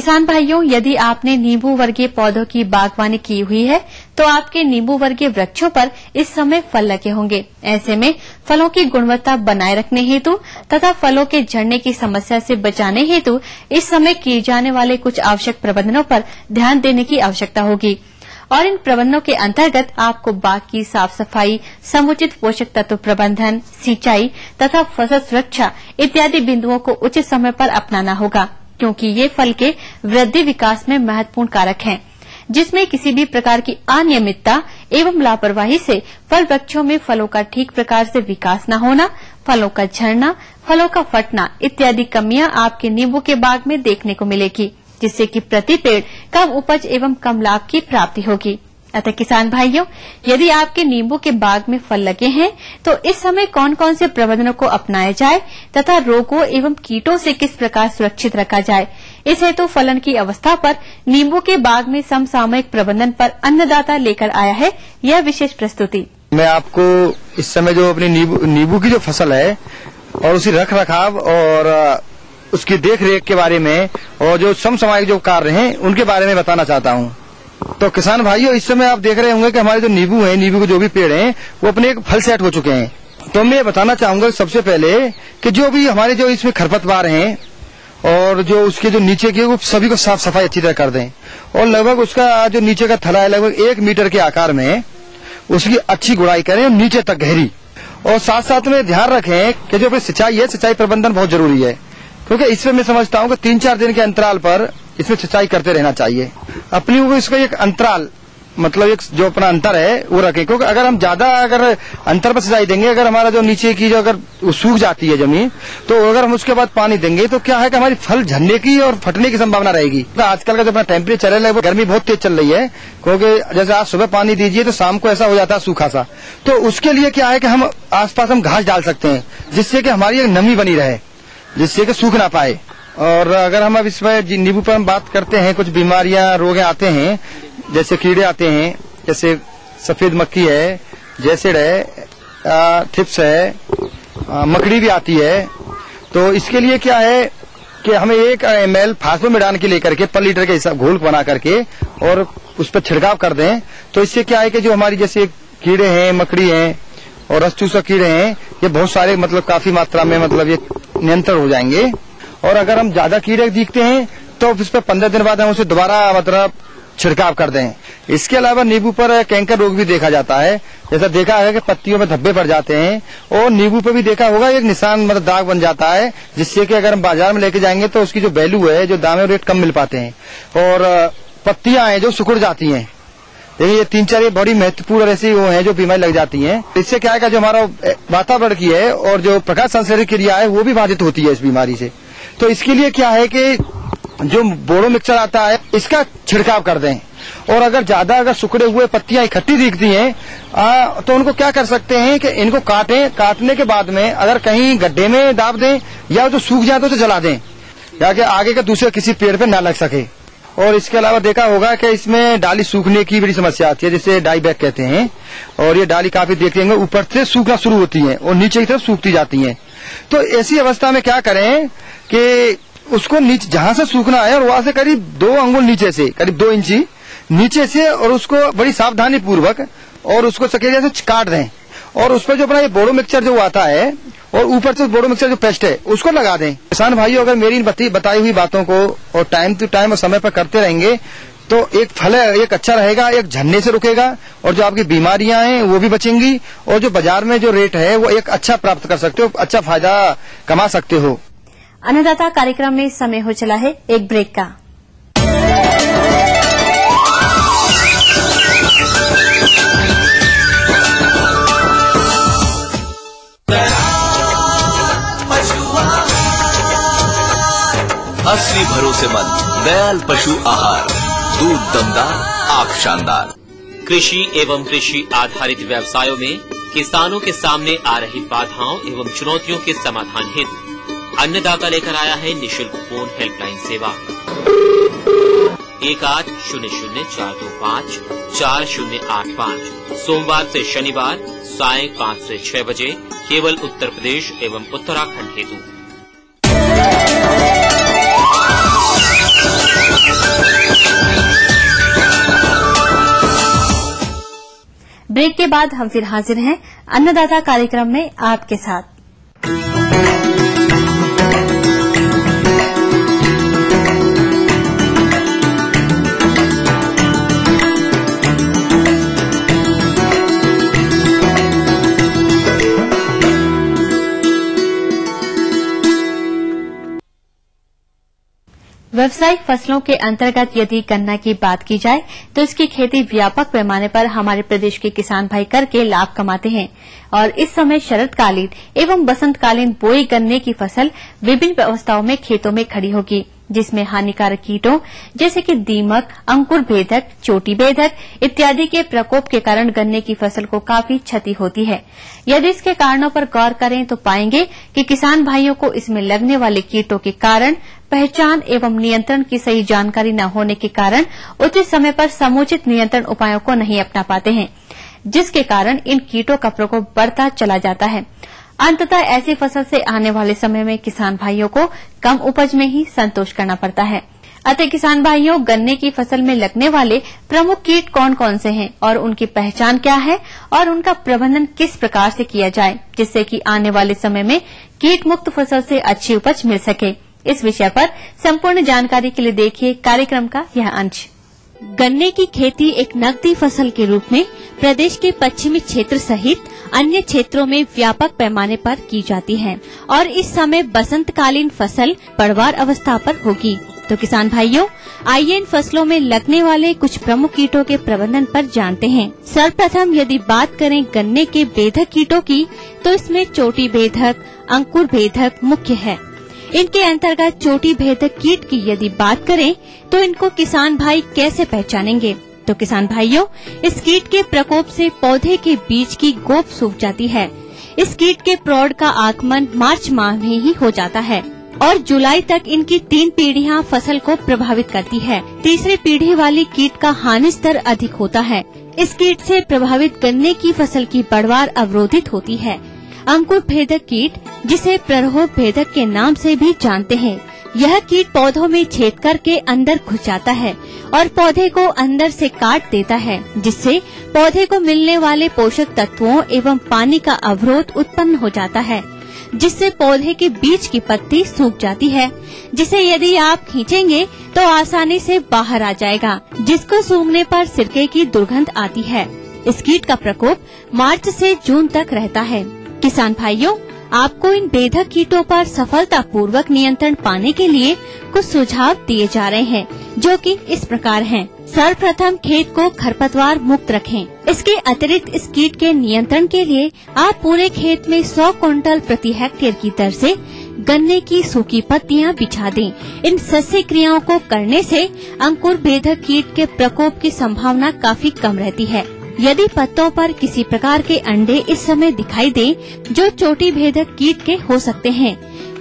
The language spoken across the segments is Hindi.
किसान भाइयों, यदि आपने नींबू वर्गीय पौधों की बागवानी की हुई है तो आपके नींबू वर्गीय वृक्षों पर इस समय फल लगे होंगे। ऐसे में फलों की गुणवत्ता बनाए रखने हेतु तथा फलों के झड़ने की समस्या से बचाने हेतु इस समय किए जाने वाले कुछ आवश्यक प्रबंधनों पर ध्यान देने की आवश्यकता होगी। और इन प्रबंधनों के अंतर्गत आपको बाग की साफ सफाई, समुचित पोषक तत्व प्रबंधन, सिंचाई तथा फसल सुरक्षा इत्यादि बिंदुओं को उचित समय पर अपनाना होगा, क्योंकि ये फल के वृद्धि विकास में महत्वपूर्ण कारक हैं, जिसमें किसी भी प्रकार की अनियमितता एवं लापरवाही से फल वृक्षों में फलों का ठीक प्रकार से विकास न होना, फलों का झड़ना, फलों का फटना इत्यादि कमियां आपके नींबू के बाग में देखने को मिलेगी, जिससे कि प्रति पेड़ कम उपज एवं कम लाभ की प्राप्ति होगी। अतः किसान भाइयों, यदि आपके नींबू के बाग में फल लगे हैं तो इस समय कौन कौन से प्रबंधनों को अपनाया जाए तथा रोगों एवं कीटों से किस प्रकार सुरक्षित रखा जाए, इस हेतु फलन की अवस्था पर नींबू के बाग में समसामयिक प्रबंधन पर अन्नदाता लेकर आया है यह विशेष प्रस्तुति। मैं आपको इस समय जो अपनी नींबू की जो फसल है और उसी रख रखाव और उसकी देख रेख के बारे में और जो समसामयिक जो कार्य हैं उनके बारे में बताना चाहता हूँ। तो किसान भाइयों, इस समय आप देख रहे होंगे कि हमारे जो नींबू हैं, नींबू के जो भी पेड़ हैं वो अपने एक फल सेट हो चुके हैं। तो मैं बताना चाहूंगा सबसे पहले कि जो भी हमारे जो इसमें खरपतवार हैं और जो उसके जो नीचे के वो सभी को साफ सफाई अच्छी तरह कर दें और लगभग उसका जो नीचे का थला है लगभग 1 मीटर के आकार में उसकी अच्छी गुड़ाई करें और नीचे तक गहरी। और साथ साथ में ध्यान रखें कि जो अपनी सिंचाई है, सिंचाई प्रबंधन बहुत जरूरी है, क्योंकि इसमें मैं समझता हूँ कि 3-4 दिन के अंतराल पर इसमें सिंचाई करते रहना चाहिए। अपनी वो इसका एक अंतराल मतलब एक जो अपना अंतर है वो रखें, क्योंकि अगर हम ज्यादा अंतर पर सिंचाई देंगे, अगर हमारा जो नीचे की जो अगर सूख जाती है जमीन, तो अगर हम उसके बाद पानी देंगे तो क्या है कि हमारी फल झड़ने की और फटने की संभावना रहेगी। तो आजकल का जो अपना टेम्परेचर है वो गर्मी बहुत तेज चल रही है, क्योंकि जैसे आज सुबह पानी दीजिए तो शाम को ऐसा हो जाता है सूखा सा। तो उसके लिए क्या है कि हम आसपास हम घास डाल सकते हैं, जिससे कि हमारी एक नमी बनी रहे, जिससे कि सूख ना पाए। और अगर हम अब इसमें नींबू पर हम बात करते हैं, कुछ बीमारियां रोग आते हैं, जैसे कीड़े आते हैं, जैसे सफेद मक्खी है, जैसेड है, थिप्स है, मकड़ी भी आती है। तो इसके लिए क्या है कि हमें 1 ml फास्फोमिडान के लेकर के पर लीटर के हिसाब घोल बना करके और उस पर छिड़काव कर दें। तो इससे क्या है कि जो हमारी जैसे कीड़े हैं, मकड़ी हैं और रस चूसक कीड़े हैं, ये बहुत सारे मतलब काफी मात्रा में मतलब ये नियंत्रण हो जाएंगे। और अगर हम ज्यादा कीड़े दिखते हैं तो इस पर 15 दिन बाद हम उसे दोबारा मतलब छिड़काव कर दें। इसके अलावा नींबू पर कैंकर रोग भी देखा जाता है। जैसा देखा है कि पत्तियों में धब्बे पड़ जाते हैं और नींबू पे भी देखा होगा एक निशान मतलब दाग बन जाता है, जिससे कि अगर हम बाजार में लेके जाएंगे तो उसकी जो वैल्यू है, जो दाम है, रेट कम मिल पाते हैं। और पत्तियां हैं जो सिकुड़ जाती हैं, देखिए ये 3-4 ये बड़ी महत्वपूर्ण ऐसी वो है जो बीमारी लग जाती है। इससे क्या है जो हमारा वातावरण की है और जो प्रकाश संश्लेषण क्रिया है वो भी बाधित होती है इस बीमारी से। तो इसके लिए क्या है कि जो बोरो मिक्सचर आता है इसका छिड़काव कर दें। और अगर ज्यादा अगर सुखड़े हुए पत्तियां इकट्ठी दिखती हैं तो उनको क्या कर सकते हैं कि इनको काटें, काटने के बाद में अगर कहीं गड्ढे में दाब दें या जो सूख जाए तो उसे जला दें, ताकि आगे के दूसरे किसी पेड़ पे ना लग सके। और इसके अलावा देखा होगा कि इसमें डाली सूखने की बड़ी समस्या आती है, जिसे डाई बैक कहते हैं। और ये डाली काफी देखते हैं ऊपर से सूखना शुरू होती है और नीचे की तरफ सूखती जाती है। तो ऐसी अवस्था में क्या करें कि उसको नीचे जहां से सूखना है और वहां से करीब 2 अंगुल नीचे से, करीब 2 इंची नीचे से, और उसको बड़ी सावधानी पूर्वक और उसको सकेरिया से काट दें। और उस पर जो अपना ये बोरो मिक्सचर जो आता है और ऊपर से बोरो मिक्सचर जो पेस्ट है उसको लगा दें। किसान भाइयों, अगर मेरी बताई हुई बातों को और टाइम टू टाइम और समय पर करते रहेंगे तो एक फल एक अच्छा रहेगा, एक झड़ने से रुकेगा और जो आपकी बीमारियां हैं वो भी बचेंगी और जो बाजार में जो रेट है वो एक अच्छा प्राप्त कर सकते हो, अच्छा फायदा कमा सकते हो। अन्नदाता कार्यक्रम में समय हो चला है एक ब्रेक का। असली भरोसेमंद दयाल पशु आहार, दूध दमदार, आंख शानदार। कृषि एवं कृषि आधारित व्यवसायों में किसानों के सामने आ रही बाधाओं एवं चुनौतियों के समाधान हेतु अन्नदाता लेकर आया है निःशुल्क फोन हेल्पलाइन सेवा 1800-425-4085 सोमवार से शनिवार साय 5 से 6 बजे केवल उत्तर प्रदेश एवं उत्तराखंड हेतु। ब्रेक के बाद हम फिर हाजिर हैं अन्नदाता कार्यक्रम में आपके साथ। व्यावसायिक फसलों के अंतर्गत यदि गन्ना की बात की जाए तो इसकी खेती व्यापक पैमाने पर हमारे प्रदेश के किसान भाई करके लाभ कमाते हैं और इस समय शरदकालीन एवं बसंतकालीन बोई गन्ने की फसल विभिन्न अवस्थाओं में खेतों में खड़ी होगी, जिसमें हानिकारक कीटों जैसे कि दीमक, अंकुर भेदक, चोटी भेदक इत्यादि के प्रकोप के कारण गन्ने की फसल को काफी क्षति होती है। यदि इसके कारणों पर गौर करें तो पाएंगे कि किसान भाइयों को इसमें लगने वाले कीटों के कारण पहचान एवं नियंत्रण की सही जानकारी न होने के कारण उचित समय पर समुचित नियंत्रण उपायों को नहीं अपना पाते हैं, जिसके कारण इन कीटों का प्रकोप बढ़ता चला जाता है। अंततः ऐसी फसल से आने वाले समय में किसान भाइयों को कम उपज में ही संतोष करना पड़ता है। अतः किसान भाइयों, गन्ने की फसल में लगने वाले प्रमुख कीट कौन कौन से हैं और उनकी पहचान क्या है और उनका प्रबंधन किस प्रकार से किया जाए, जिससे कि आने वाले समय में कीट मुक्त फसल से अच्छी उपज मिल सके। इस विषय पर संपूर्ण जानकारी के लिए देखिए कार्यक्रम का यह अंश। गन्ने की खेती एक नकदी फसल के रूप में प्रदेश के पश्चिमी क्षेत्र सहित अन्य क्षेत्रों में व्यापक पैमाने पर की जाती है और इस समय बसंतकालीन फसल पड़वार अवस्था पर होगी। तो किसान भाइयों, आइए इन फसलों में लगने वाले कुछ प्रमुख कीटों के प्रबंधन पर जानते हैं। सर्वप्रथम यदि बात करें गन्ने के बेधक कीटों की तो इसमें चोटी बेधक, अंकुर बेधक मुख्य है। इनके अंतर्गत चोटी भेदक कीट की यदि बात करें तो इनको किसान भाई कैसे पहचानेंगे? तो किसान भाइयों, इस कीट के प्रकोप से पौधे के बीज की गोप सूख जाती है। इस कीट के प्रौढ़ का आगमन मार्च माह में ही हो जाता है और जुलाई तक इनकी 3 पीढ़ियां फसल को प्रभावित करती है। तीसरी पीढ़ी वाली कीट का हानि स्तर अधिक होता है। इस कीट से प्रभावित गन्ने की फसल की पैदावार अवरोधित होती है। अंकुर भेदक कीट, जिसे प्ररोह भेदक के नाम से भी जानते हैं, यह कीट पौधों में छेद करके अंदर घुस जाता है और पौधे को अंदर से काट देता है, जिससे पौधे को मिलने वाले पोषक तत्वों एवं पानी का अवरोध उत्पन्न हो जाता है, जिससे पौधे के बीच की पत्ती सूख जाती है, जिसे यदि आप खींचेंगे तो आसानी से बाहर आ जाएगा, जिसको सूंघने पर सिरके की दुर्गंध आती है। इस कीट का प्रकोप मार्च से जून तक रहता है। किसान भाइयों, आपको इन बेधक कीटों पर सफलतापूर्वक नियंत्रण पाने के लिए कुछ सुझाव दिए जा रहे हैं, जो कि इस प्रकार हैं। सर्वप्रथम खेत को खरपतवार मुक्त रखें। इसके अतिरिक्त इस कीट के नियंत्रण के लिए आप पूरे खेत में 100 क्विंटल प्रति हेक्टेयर की दर से गन्ने की सूखी पत्तियां बिछा दें। इन सस्य क्रियाओं को करने से अंकुर बेधक कीट के प्रकोप की संभावना काफी कम रहती है। यदि पत्तों पर किसी प्रकार के अंडे इस समय दिखाई दें जो चोटी भेदक कीट के हो सकते हैं,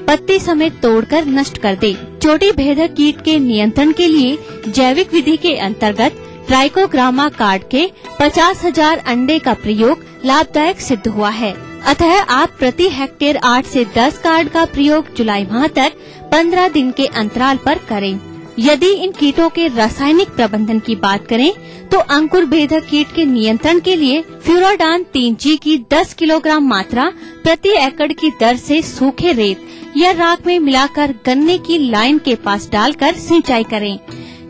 पत्ती समेत तोड़कर नष्ट कर दे। चोटी भेदक कीट के नियंत्रण के लिए जैविक विधि के अंतर्गत ट्राइकोग्रामा कार्ड के 50,000 अंडे का प्रयोग लाभदायक सिद्ध हुआ है। अतः आप प्रति हेक्टेयर 8 से 10 कार्ड का प्रयोग जुलाई माह तक 15 दिन के अंतराल पर करें। यदि इन कीटों के रासायनिक प्रबंधन की बात करें तो अंकुर भेदक कीट के नियंत्रण के लिए फ्यूराडान 3G की 10 किलोग्राम मात्रा प्रति एकड़ की दर से सूखे रेत या राख में मिलाकर गन्ने की लाइन के पास डालकर सिंचाई करें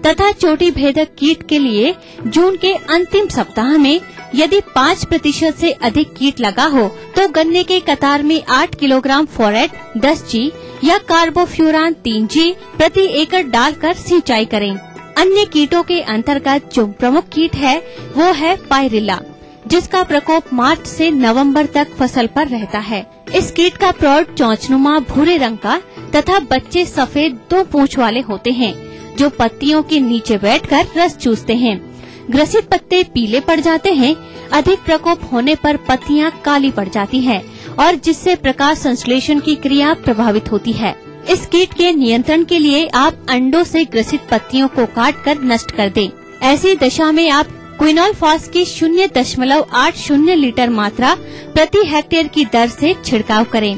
तथा चोटी भेदक कीट के लिए जून के अंतिम सप्ताह में यदि 5% से अधिक कीट लगा हो तो गन्ने के कतार में 8 किलोग्राम फोरेट 10G या कार्बोफ्यूरान 3G प्रति एकड़ डालकर सिंचाई करें। अन्य कीटों के अंतर्गत जो प्रमुख कीट है वो है पायरिल्ला, जिसका प्रकोप मार्च से नवंबर तक फसल पर रहता है। इस कीट का प्रौढ़ चौंचनुमा भूरे रंग का तथा बच्चे सफेद 2 पूंछ वाले होते हैं, जो पत्तियों के नीचे बैठकर रस चूसते हैं। ग्रसित पत्ते पीले पड़ जाते हैं। अधिक प्रकोप होने पर पत्तियां काली पड़ जाती हैं और जिससे प्रकाश संश्लेषण की क्रिया प्रभावित होती है। इस कीट के नियंत्रण के लिए आप अंडों से ग्रसित पत्तियों को काटकर नष्ट कर दें। ऐसी दशा में आप क्विनोलफास की 0.80 लीटर मात्रा प्रति हेक्टेयर की दर से छिड़काव करें।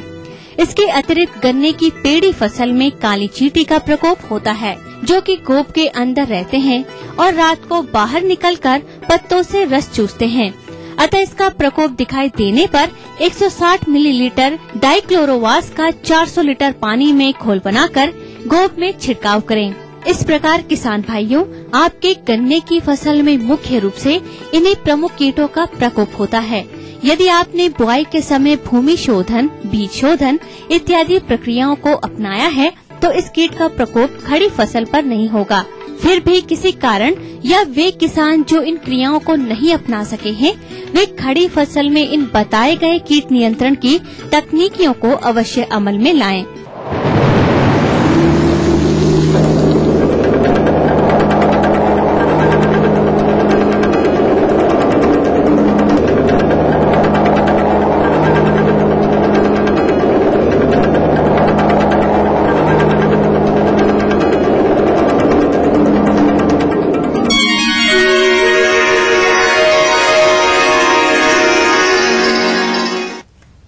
इसके अतिरिक्त गन्ने की पेड़ी फसल में काली चींटी का प्रकोप होता है, जो कि गोप के अंदर रहते हैं और रात को बाहर निकलकर पत्तों से रस चूसते हैं। अतः इसका प्रकोप दिखाई देने पर 160 मिलीलीटर डाइक्लोरोवास का 400 लीटर पानी में घोल बनाकर गोब में छिड़काव करें। इस प्रकार किसान भाइयों, आपके गन्ने की फसल में मुख्य रूप से इन्हीं प्रमुख कीटों का प्रकोप होता है। यदि आपने बुआई के समय भूमि शोधन, बीज शोधन इत्यादि प्रक्रियाओं को अपनाया है तो इस कीट का प्रकोप खड़ी फसल पर नहीं होगा। फिर भी किसी कारण या वे किसान जो इन क्रियाओं को नहीं अपना सके हैं, वे खड़ी फसल में इन बताए गए कीट नियंत्रण की तकनीकियों को अवश्य अमल में लाएं।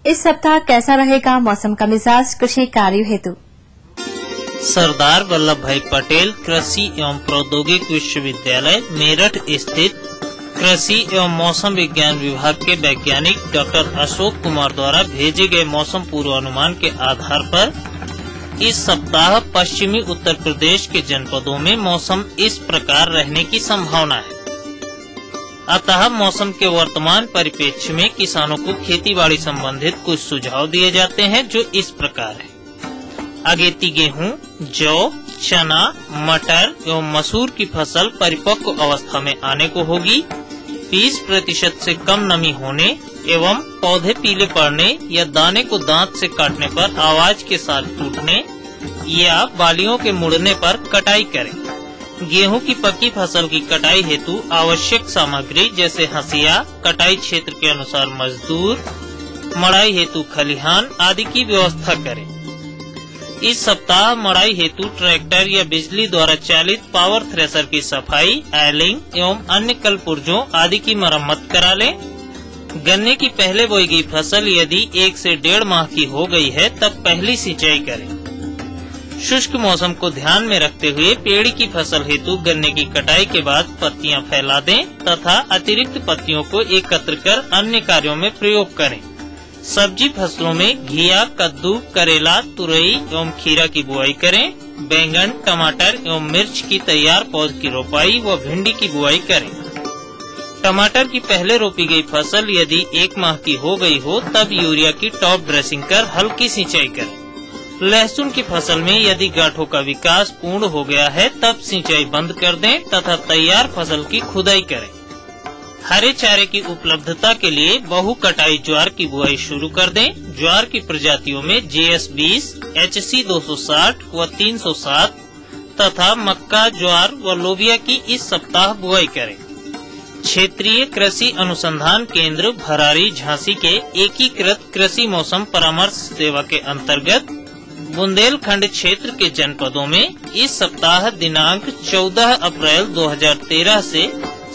इस सप्ताह कैसा रहेगा मौसम का मिजाज कृषि कार्यों हेतु? सरदार वल्लभ भाई पटेल कृषि एवं प्रौद्योगिकी विश्वविद्यालय मेरठ स्थित कृषि एवं मौसम विज्ञान विभाग के वैज्ञानिक डॉक्टर अशोक कुमार द्वारा भेजे गए मौसम पूर्वानुमान के आधार पर इस सप्ताह पश्चिमी उत्तर प्रदेश के जनपदों में मौसम इस प्रकार रहने की संभावना है। अतः मौसम के वर्तमान परिप्रेक्ष्य में किसानों को खेतीबाड़ी संबंधित कुछ सुझाव दिए जाते हैं, जो इस प्रकार है। अगेती गेहूं, जौ, चना, मटर एवं मसूर की फसल परिपक्व अवस्था में आने को होगी। 20% से कम नमी होने एवं पौधे पीले पड़ने या दाने को दांत से काटने पर आवाज के साथ टूटने या बालियों के मुड़ने पर कटाई करें। गेहूं की पकी फसल की कटाई हेतु आवश्यक सामग्री जैसे हंसिया, कटाई क्षेत्र के अनुसार मजदूर, मड़ाई हेतु खलिहान आदि की व्यवस्था करें। इस सप्ताह मड़ाई हेतु ट्रैक्टर या बिजली द्वारा चालित पावर थ्रेशर की सफाई, आयलिंग एवं अन्य कल पुर्जों आदि की मरम्मत करा लें। गन्ने की पहले बोई गई फसल यदि 1 से 1.5 माह की हो गई है तब पहली सिंचाई करें। शुष्क मौसम को ध्यान में रखते हुए पेड़ की फसल हेतु गन्ने की कटाई के बाद पत्तियां फैला दें तथा अतिरिक्त पत्तियों को एकत्र कर अन्य कार्यों में प्रयोग करें। सब्जी फसलों में घिया, कद्दू, करेला, तुरई एवं खीरा की बुआई करें। बैंगन, टमाटर एवं मिर्च की तैयार पौध की रोपाई व भिंडी की बुआई करें। टमाटर की पहले रोपी गई फसल यदि 1 माह की हो गई हो तब यूरिया की टॉप ड्रेसिंग कर हल्की सिंचाई करें। लहसुन की फसल में यदि गांठों का विकास पूर्ण हो गया है तब सिंचाई बंद कर दें तथा तैयार फसल की खुदाई करें। हरे चारे की उपलब्धता के लिए बहु कटाई ज्वार की बुआई शुरू कर दें। ज्वार की प्रजातियों में JS20, HC 260 व 307 तथा मक्का, ज्वार व लोबिया की इस सप्ताह बुआई करें। क्षेत्रीय कृषि अनुसंधान केंद्र भरारी झांसी के एकीकृत कृषि मौसम परामर्श सेवा के अंतर्गत बुंदेलखंड क्षेत्र के जनपदों में इस सप्ताह दिनांक 14 अप्रैल 2013 से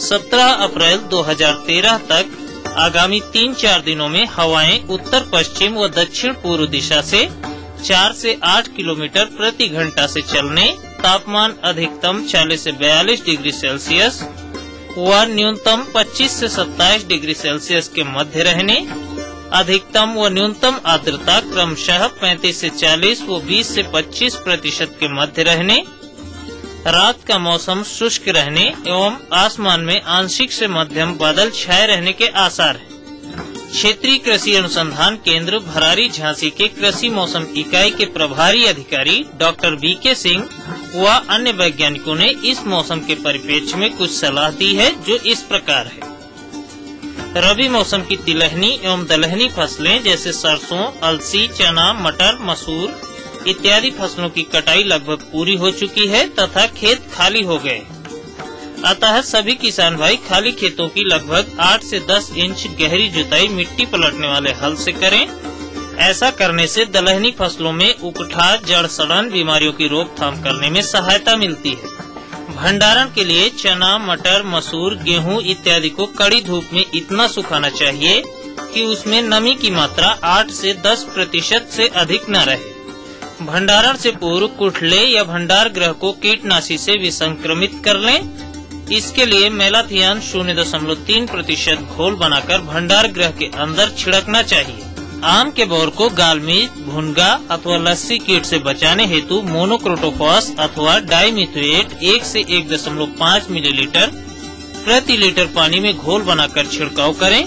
17 अप्रैल 2013 तक आगामी 3-4 दिनों में हवाएं उत्तर पश्चिम व दक्षिण पूर्व दिशा से 4 से 8 किलोमीटर प्रति घंटा से चलने, तापमान अधिकतम 40 से 42 डिग्री सेल्सियस व न्यूनतम 25 से 27 डिग्री सेल्सियस के मध्य रहने, अधिकतम व न्यूनतम आर्द्रता क्रमशः 35 से 40 व 20 से 25% के मध्य रहने, रात का मौसम शुष्क रहने एवं आसमान में आंशिक से मध्यम बादल छाए रहने के आसार हैं। क्षेत्रीय कृषि अनुसंधान केंद्र भरारी झांसी के कृषि मौसम इकाई के प्रभारी अधिकारी डॉक्टर BK सिंह व अन्य वैज्ञानिकों ने इस मौसम के परिप्रेक्ष्य में कुछ सलाह दी है, जो इस प्रकार है। रबी मौसम की तिलहनी एवं दलहनी फसलें जैसे सरसों, अलसी, चना, मटर, मसूर इत्यादि फसलों की कटाई लगभग पूरी हो चुकी है तथा खेत खाली हो गए। अतः सभी किसान भाई खाली खेतों की लगभग 8 से 10 इंच गहरी जुताई मिट्टी पलटने वाले हल से करें। ऐसा करने से दलहनी फसलों में उकठा, जड़ सड़न बीमारियों की रोकथाम करने में सहायता मिलती है। भंडारण के लिए चना, मटर, मसूर, गेहूं इत्यादि को कड़ी धूप में इतना सुखाना चाहिए कि उसमें नमी की मात्रा 8 से 10% से अधिक न रहे। भंडारण से पूर्व कुठले या भंडार गृह को कीटनाशी से विसंक्रमित कर लें। इसके लिए मेलाथियान 0.3% घोल बनाकर भंडार गृह के अंदर छिड़कना चाहिए। आम के बौर को गालमीज, भुनगा अथवा लस्सी कीट से बचाने हेतु मोनोक्रोटोफॉस अथवा डाइमिथोएट 1 से 1.5 मिलीलीटर प्रति लीटर पानी में घोल बनाकर छिड़काव करें।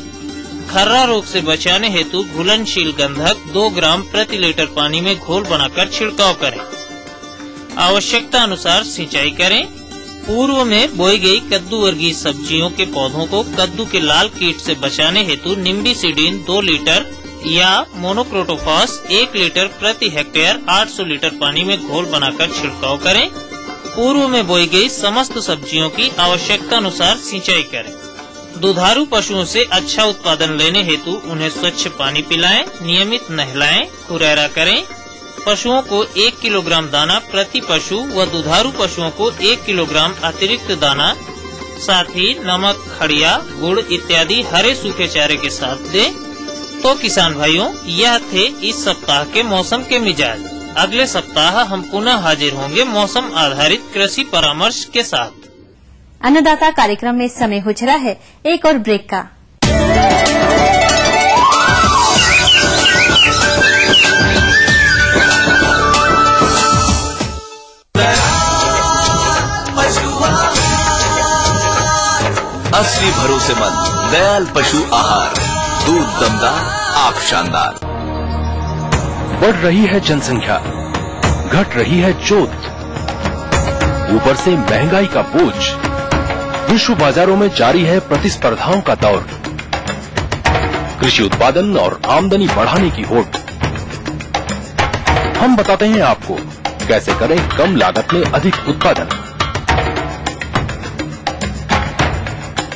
खर्रा रोग से बचाने हेतु घुलनशील गंधक 2 ग्राम प्रति लीटर पानी में घोल बनाकर छिड़काव करें। आवश्यकता अनुसार सिंचाई करें। पूर्व में बोई गई कद्दू वर्गीय सब्जियों के पौधों को कद्दू के लाल कीट से बचाने हेतु निम्बिसिडीन 2 लीटर या मोनोक्रोटोफॉस 1 लीटर प्रति हेक्टेयर 800 लीटर पानी में घोल बनाकर छिड़काव करें। पूर्व में बोई गई समस्त सब्जियों की आवश्यकता अनुसार सिंचाई करें। दुधारू पशुओं से अच्छा उत्पादन लेने हेतु उन्हें स्वच्छ पानी पिलाएं, नियमित नहलाएं, खुरैरा करें। पशुओं को 1 किलोग्राम दाना प्रति पशु व दुधारू पशुओं को 1 किलोग्राम अतिरिक्त दाना, साथ ही नमक, खड़िया, गुड़ इत्यादि हरे सूखे चारे के साथ दें। तो किसान भाइयों, यह थे इस सप्ताह के मौसम के मिजाज। अगले सप्ताह हम पुनः हाजिर होंगे मौसम आधारित कृषि परामर्श के साथ। अन्नदाता कार्यक्रम में समय हो चला है एक और ब्रेक का। असली भरोसेमंद दयाल पशु आहार, दूध दमदार, आंख शानदार। बढ़ रही है जनसंख्या, घट रही है जोत, ऊपर से महंगाई का बोझ। विश्व बाजारों में जारी है प्रतिस्पर्धाओं का दौर। कृषि उत्पादन और आमदनी बढ़ाने की होड़। हम बताते हैं आपको कैसे करें कम लागत में अधिक उत्पादन।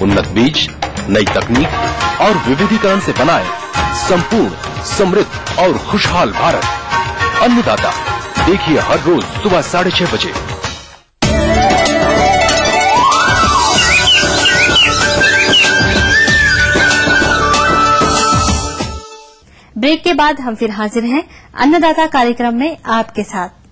उन्नत बीज, नई तकनीक और विविधीकरण से बनाए संपूर्ण, समृद्ध और खुशहाल भारत। अन्नदाता देखिए हर रोज सुबह 6:30 बजे। ब्रेक के बाद हम फिर हाजिर हैं अन्नदाता कार्यक्रम में आपके साथ।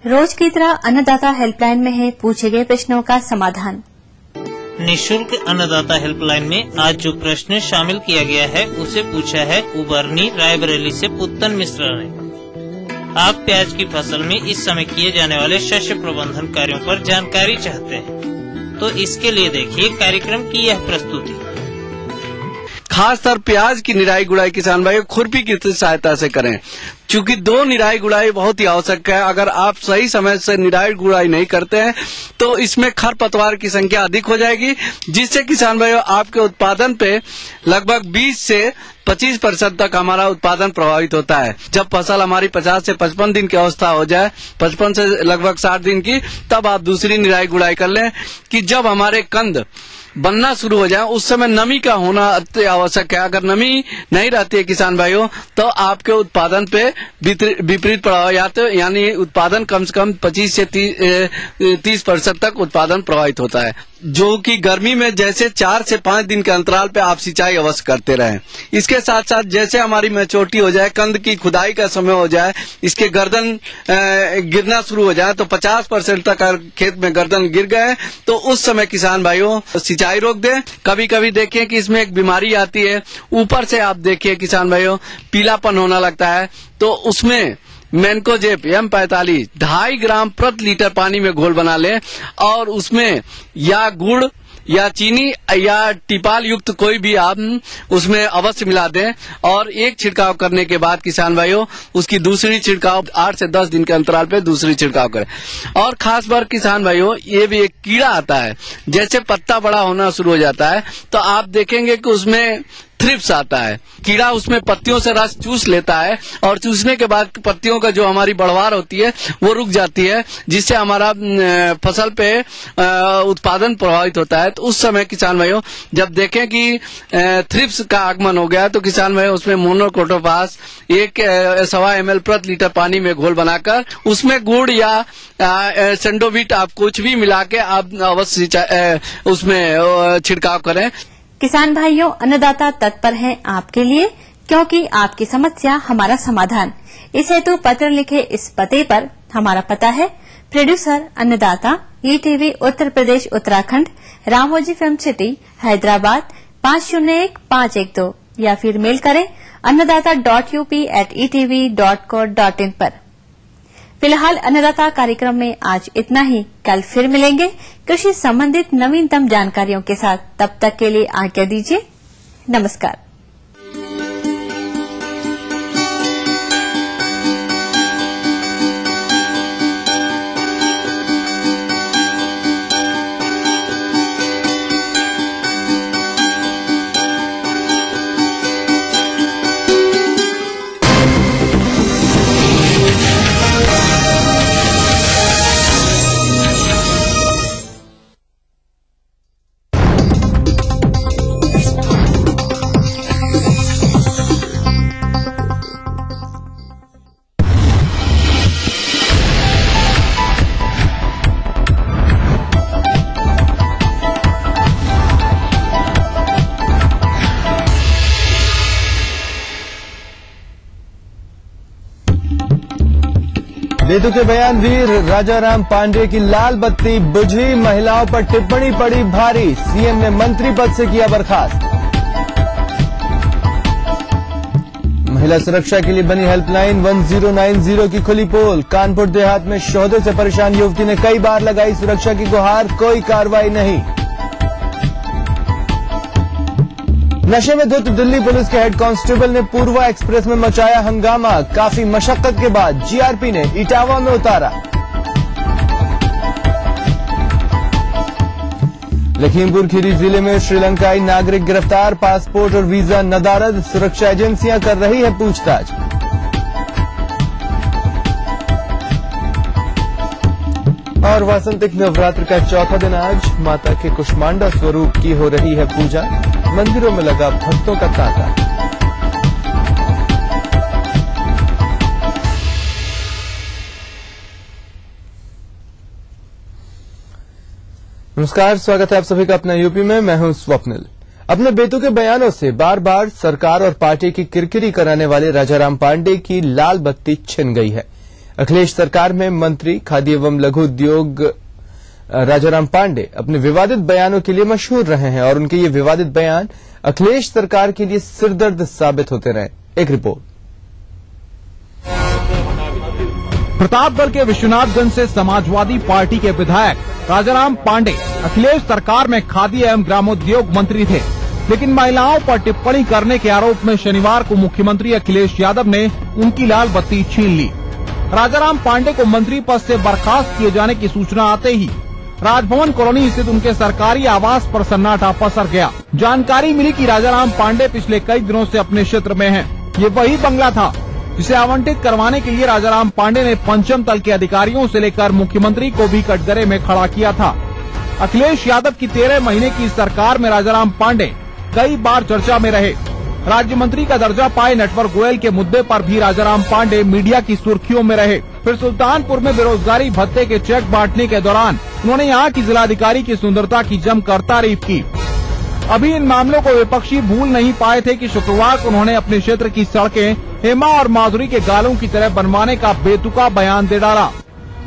रोज की तरह अन्नदाता हेल्पलाइन में है पूछे गए प्रश्नों का समाधान। निःशुल्क अन्नदाता हेल्पलाइन में आज जो प्रश्न शामिल किया गया है उसे पूछा है उबरनी रायबरेली से पुत्तन मिश्रा ने। आप प्याज की फसल में इस समय किए जाने वाले शस्य प्रबंधन कार्यों पर जानकारी चाहते हैं, तो इसके लिए देखिए कार्यक्रम की यह प्रस्तुति। खासतर प्याज की निराई गुड़ाई किसान भाई खुरपी की सहायता से करें, क्योंकि 2 निराई गुड़ाई बहुत ही आवश्यक है। अगर आप सही समय से निराई गुड़ाई नहीं करते हैं तो इसमें खरपतवार की संख्या अधिक हो जाएगी, जिससे किसान भाइयों आपके उत्पादन पे लगभग 20 से 25% तक हमारा उत्पादन प्रभावित होता है। जब फसल हमारी 50 से 55 दिन की अवस्था हो जाए, 55 से लगभग 60 दिन की, तब आप दूसरी निराई गुड़ाई कर लें कि जब हमारे कंद बनना शुरू हो जाए उस समय नमी का होना अति आवश्यक है। अगर नमी नहीं रहती है किसान भाइयों तो आपके उत्पादन पे विपरीत प्रभाव यानी उत्पादन कम से कम 25 से 30% तक उत्पादन प्रभावित होता है, जो कि गर्मी में जैसे 4 से 5 दिन के अंतराल पे आप सिंचाई अवश्य करते रहें। इसके साथ साथ जैसे हमारी मैच्योरिटी हो जाए, कंद की खुदाई का समय हो जाए, इसके गर्दन गिरना शुरू हो जाए, तो 50% तक खेत में गर्दन गिर गए तो उस समय किसान भाइयों सिंचाई रोक दें। कभी कभी देखिए कि इसमें एक बीमारी आती है, ऊपर से आप देखिए किसान भाइयों पीलापन होना लगता है, तो उसमें मैनकोजेब M45 2.5 ग्राम प्रति लीटर पानी में घोल बना लें और उसमें या गुड़ या चीनी या टिपाल युक्त कोई भी आप उसमें अवश्य मिला दें और एक छिड़काव करने के बाद किसान भाइयों उसकी दूसरी छिड़काव 8 से 10 दिन के अंतराल पे दूसरी छिड़काव करें। और खास बार किसान भाइयों ये भी एक कीड़ा आता है, जैसे पत्ता बड़ा होना शुरू हो जाता है तो आप देखेंगे कि उसमें थ्रिप्स आता है। कीड़ा उसमें पत्तियों से रस चूस लेता है और चूसने के बाद पत्तियों का जो हमारी बढ़वार होती है वो रुक जाती है, जिससे हमारा फसल पे उत्पादन प्रभावित होता है। तो उस समय किसान भाइयों जब देखें कि थ्रिप्स का आगमन हो गया तो किसान भाइयों उसमें मोनोक्रोटोफास 1.25 ml प्रति लीटर पानी में घोल बनाकर उसमें गुड़ या सेंडोविट आप कुछ भी मिला के आप अवश्य उसमें छिड़काव करें। किसान भाइयों, अन्नदाता तत्पर हैं आपके लिए, क्योंकि आपकी समस्या हमारा समाधान। इस हेतु पत्र लिखे इस पते पर। हमारा पता है प्रोड्यूसर अन्नदाता, ETV Uttar Pradesh Uttarakhand, Ramoji film city, Hyderabad 501512, या फिर मेल करें annadaata.up@etv.co.in पर। फिलहाल अन्नदाता कार्यक्रम में आज इतना ही। कल फिर मिलेंगे कृषि संबंधित नवीनतम जानकारियों के साथ। तब तक के लिए आज्ञा दीजिए। नमस्कार। बेतुके बयानवीर राजाराम पांडे की लाल बत्ती बुझी, महिलाओं पर टिप्पणी पड़ी भारी, सीएम ने मंत्री पद से किया बर्खास्त। महिला सुरक्षा के लिए बनी हेल्पलाइन 1090 की खुली पोल, कानपुर देहात में शोहदे से परेशान युवती ने कई बार लगाई सुरक्षा की गुहार, कोई कार्रवाई नहीं। नशे में धुत दिल्ली पुलिस के हेड कांस्टेबल ने पूर्वा एक्सप्रेस में मचाया हंगामा, काफी मशक्कत के बाद जीआरपी ने इटावा में उतारा। लखीमपुर खीरी जिले में श्रीलंकाई नागरिक गिरफ्तार, पासपोर्ट और वीजा नदारद, सुरक्षा एजेंसियां कर रही है पूछताछ। और वासंतिक नवरात्र का चौथा दिन आज माता के कुष्मांडा स्वरूप की हो रही है पूजा, मंदिरों में लगा भक्तों का तांता। नमस्कार, स्वागत है आप सभी का अपना यूपी में। मैं हूं स्वप्निल। अपने बेतुके बयानों से बार बार सरकार और पार्टी की किरकिरी कराने वाले राजाराम पांडे की लाल बत्ती छिन गई है। अखिलेश सरकार में मंत्री खादी एवं लघु उद्योग राजाराम पांडे अपने विवादित बयानों के लिए मशहूर रहे हैं और उनके ये विवादित बयान अखिलेश सरकार के लिए सिरदर्द साबित होते रहे। एक रिपोर्ट। प्रतापगढ़ के विश्वनाथगंज से समाजवादी पार्टी के विधायक राजाराम पांडे अखिलेश सरकार में खादी एवं ग्रामोद्योग मंत्री थे, लेकिन महिलाओं पर टिप्पणी करने के आरोप में शनिवार को मुख्यमंत्री अखिलेश यादव ने उनकी लाल बत्ती छीन ली। राजाराम पांडे को मंत्री पद से बर्खास्त किए जाने की सूचना आते ही राजभवन कॉलोनी स्थित उनके सरकारी आवास पर सन्नाटा पसर गया। जानकारी मिली कि राजाराम पांडे पिछले कई दिनों से अपने क्षेत्र में हैं। ये वही बंगला था जिसे आवंटित करवाने के लिए राजाराम पांडे ने पंचम तल के अधिकारियों से लेकर मुख्यमंत्री को भी कटघरे में खड़ा किया था। अखिलेश यादव की 13 महीने की सरकार में राजाराम पांडे कई बार चर्चा में रहे। राज्य मंत्री का दर्जा पाए नटवर गोयल के मुद्दे पर भी राजाराम पांडे मीडिया की सुर्खियों में रहे। फिर सुल्तानपुर में बेरोजगारी भत्ते के चेक बांटने के दौरान उन्होंने यहाँ की जिलाधिकारी की सुंदरता की जमकर तारीफ की। अभी इन मामलों को विपक्षी भूल नहीं पाए थे कि शुक्रवार को उन्होंने अपने क्षेत्र की सड़कें हेमा और माधुरी के गालों की तरह बनवाने का बेतुका बयान दे डाला।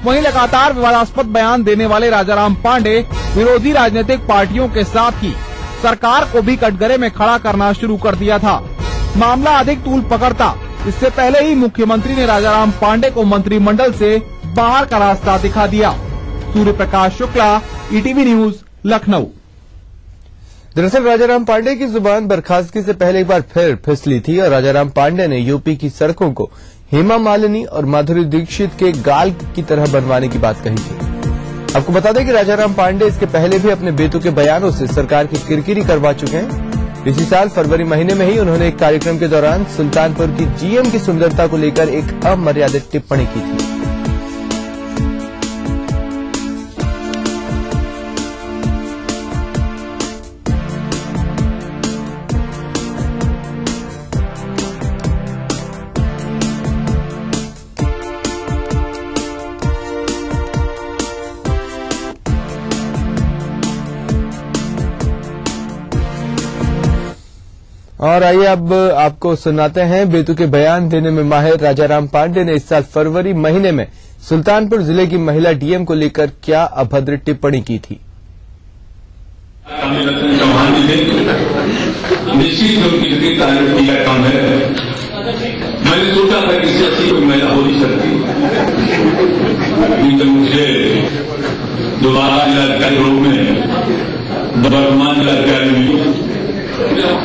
वहीं लगातार विवादास्पद बयान देने वाले राजाराम पांडे विरोधी राजनीतिक पार्टियों के साथ ही सरकार को भी कटघरे में खड़ा करना शुरू कर दिया था। मामला अधिक तूल पकड़ता इससे पहले ही मुख्यमंत्री ने राजाराम पांडे को मंत्रिमंडल से बाहर का रास्ता दिखा दिया। Surya Prakash Shukla, ETV news, Lucknow. दरअसल राजाराम पांडे की जुबान बर्खास्तगी से पहले एक बार फिर फिसली थी और राजाराम पांडे ने यूपी की सड़कों को हेमा मालिनी और माधुरी दीक्षित के गाल की तरह बनवाने की बात कही थी। आपको बता दें कि राजाराम पांडे इसके पहले भी अपने बेतुके बयानों से सरकार की किरकिरी करवा चुके हैं। इसी साल फरवरी महीने में ही उन्होंने एक कार्यक्रम के दौरान सुल्तानपुर की जीएम की सुंदरता को लेकर एक अमर्यादित टिप्पणी की थी। और आइए अब आपको सुनाते हैं बेतुके बयान देने में माहिर राजाराम पांडे ने इस साल फरवरी महीने में सुल्तानपुर जिले की महिला डीएम को लेकर क्या अभद्र टिप्पणी की थी। निश्चित उनकी तारीफ किया कम है। मैंने सोचा था कि इससे अच्छी कोई महिला हो नहीं सकती, लेकिन मुझे दोबारा जिलाधिकारी रूप में वर्तमान जिलाधिकारी में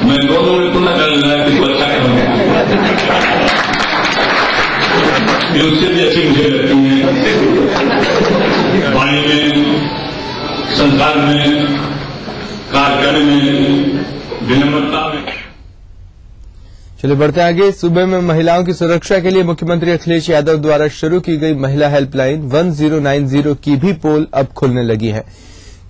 मैं दोनों में तुलना कर रहा है कि अच्छा करूंगा, ये उससे भी अच्छी मुझे लगती है। वाणी में, संसार में, कार्यक्रम में, विनम्रता में। चलिए बढ़ते आगे। सूबे में महिलाओं की सुरक्षा के लिए मुख्यमंत्री अखिलेश यादव द्वारा शुरू की गई महिला हेल्पलाइन 1090 की भी पोल अब खुलने लगी है।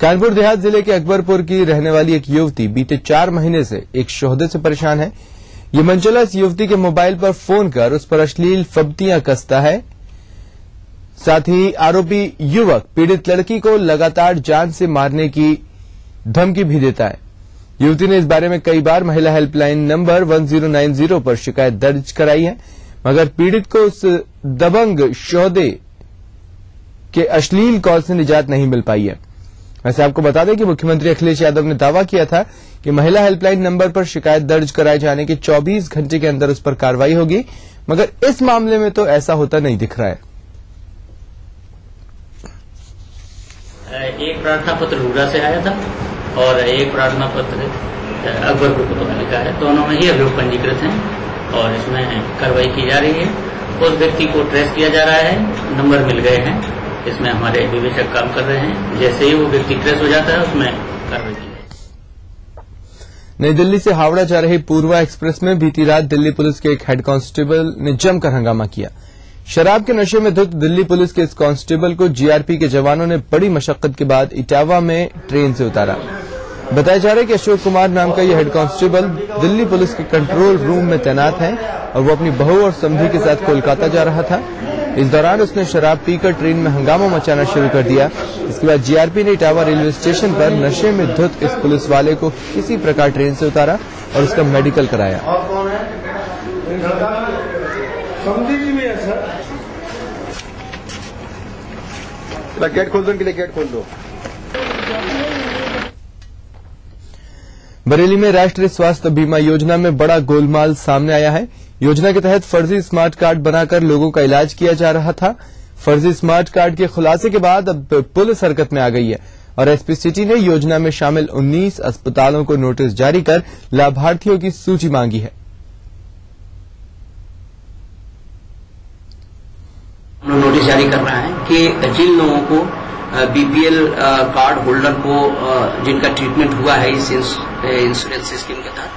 कानपुर देहात जिले के अकबरपुर की रहने वाली एक युवती बीते 4 महीने से एक शोहदे से परेशान है। ये मंचला इस युवती के मोबाइल पर फोन कर उस पर अश्लील फब्तियां कसता है। साथ ही आरोपी युवक पीड़ित लड़की को लगातार जान से मारने की धमकी भी देता है। युवती ने इस बारे में कई बार महिला हेल्पलाइन नंबर 1090 पर शिकायत दर्ज कराई है, मगर पीड़ित को उस दबंग शोहदे के अश्लील कॉल से निजात नहीं मिल पाई है। वैसे आपको बता दें कि मुख्यमंत्री अखिलेश यादव ने दावा किया था कि महिला हेल्पलाइन नंबर पर शिकायत दर्ज कराए जाने के 24 घंटे के अंदर उस पर कार्रवाई होगी, मगर इस मामले में तो ऐसा होता नहीं दिख रहा है। एक प्रार्थना पत्र रूड़ा से आया था और एक प्रार्थना पत्र अकबरपुर को लिखा है। दोनों में ही अभियोग पंजीकृत हैं और इसमें कार्रवाई की जा रही है। उस व्यक्ति को ट्रेस किया जा रहा है, नंबर मिल गए हैं, इसमें हमारे विवेचक काम कर रहे हैं। जैसे ही वो व्यक्ति ट्रेस हो जाता है उसमें कार्रवाई की जाएगी। नई दिल्ली से हावड़ा जा रही पूर्वा एक्सप्रेस में बीती रात दिल्ली पुलिस के एक हेड कांस्टेबल ने जमकर हंगामा किया। शराब के नशे में धुत दिल्ली पुलिस के इस कांस्टेबल को जीआरपी के जवानों ने बड़ी मशक्कत के बाद इटावा में ट्रेन से उतारा। बताया जा रहा है कि अशोक कुमार नाम का यह हेड कांस्टेबल दिल्ली पुलिस के कंट्रोल रूम में तैनात है और वो अपनी बहू और समधी के साथ कोलकाता जा रहा था। इस दौरान उसने शराब पीकर ट्रेन में हंगामा मचाना शुरू कर दिया। इसके बाद जीआरपी ने इटावा रेलवे स्टेशन पर नशे में धुत इस पुलिस वाले को किसी प्रकार ट्रेन से उतारा और उसका मेडिकल कराया। गेट खोल दो, इनके लिए गेट खोल दो। बरेली में राष्ट्रीय स्वास्थ्य बीमा योजना में बड़ा गोलमाल सामने आया है। योजना के तहत फर्जी स्मार्ट कार्ड बनाकर लोगों का इलाज किया जा रहा था। फर्जी स्मार्ट कार्ड के खुलासे के बाद अब पुलिस हरकत में आ गई है और एसपी सिटी ने योजना में शामिल 19 अस्पतालों को नोटिस जारी कर लाभार्थियों की सूची मांगी है। नोटिस जारी कर रहा है कि जिन लोगों को बीपीएल कार्ड होल्डर को जिनका ट्रीटमेंट हुआ है इस इंश्योरेंस स्कीम के तहत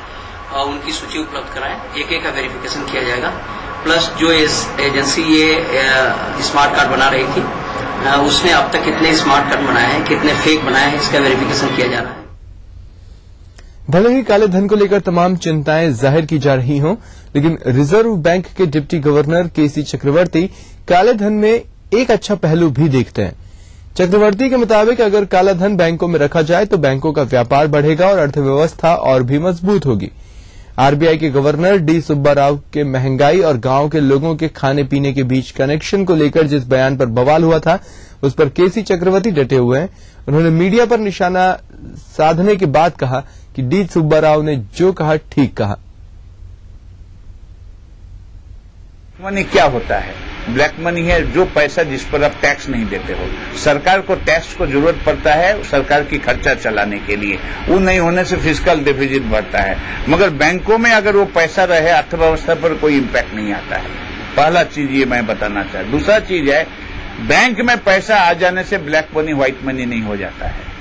उनकी सूची उपलब्ध कराएं। एक का वेरिफिकेशन किया जाएगा। प्लस जो एजेंसी ये स्मार्ट कार्ड बना रही थी उसने अब तक कितने स्मार्ट कार्ड बनाए हैं, कितने फेक बनाए हैं, इसका वेरिफिकेशन किया जा रहा है। भले ही काले धन को लेकर तमाम चिंताएं जाहिर की जा रही हों, लेकिन रिजर्व बैंक के डिप्टी गवर्नर केसी चक्रवर्ती काले धन में एक अच्छा पहलू भी देखते हैं। चक्रवर्ती के मुताबिक अगर काला धन बैंकों में रखा जाए तो बैंकों का व्यापार बढ़ेगा और अर्थव्यवस्था और भी मजबूत होगी। आरबीआई के गवर्नर डी सुब्बा राव के महंगाई और गांव के लोगों के खाने पीने के बीच कनेक्शन को लेकर जिस बयान पर बवाल हुआ था उस पर केसी चक्रवर्ती डटे हुए हैं। उन्होंने मीडिया पर निशाना साधने के बाद कहा कि डी सुब्बा राव ने जो कहा ठीक कहा। मनी क्या होता है? ब्लैक मनी है जो पैसा जिस पर आप टैक्स नहीं देते हो। सरकार को टैक्स को जरूरत पड़ता है सरकार की खर्चा चलाने के लिए, वो नहीं होने से फिस्कल डिफिसिट बढ़ता है। मगर बैंकों में अगर वो पैसा रहे अर्थव्यवस्था पर कोई इम्पैक्ट नहीं आता है। पहला चीज ये मैं बताना चाहता। दूसरा चीज है बैंक में पैसा आ जाने से ब्लैक मनी व्हाइट मनी नहीं हो जाता है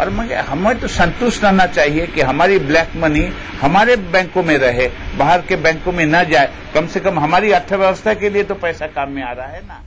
और मगर हमें तो संतुष्ट रहना चाहिए कि हमारी ब्लैक मनी हमारे बैंकों में रहे, बाहर के बैंकों में न जाए। कम से कम हमारी अर्थव्यवस्था के लिए तो पैसा काम में आ रहा है ना।